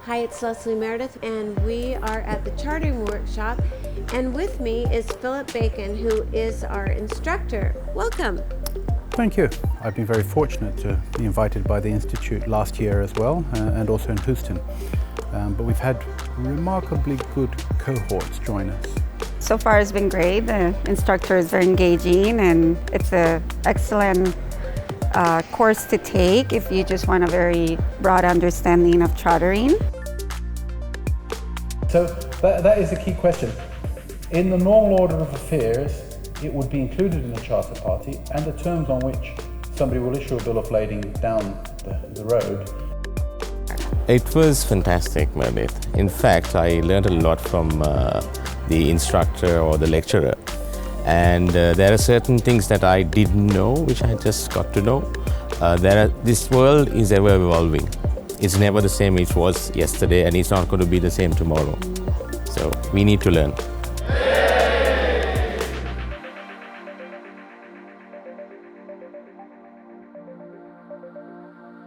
Hi, it's Leslie Meredith, and we are at the chartering workshop, and with me is Phillip Bacon, who is our instructor. Welcome. Thank you. I've been very fortunate to be invited by the Institute last year as well, and also in Houston. But we've had remarkably good cohorts join us. So far it's been great. The instructor is very engaging, and it's an excellent course to take if you just want a very broad understanding of chartering. So that is a key question. In the normal order of affairs, it would be included in the charter party and the terms on which somebody will issue a bill of lading down the road. It was fantastic, Meredith. In fact, I learned a lot from the instructor or the lecturer. And there are certain things that I didn't know, which I just got to know. This world is ever evolving. It's never the same it was yesterday, and it's not going to be the same tomorrow. So we need to learn.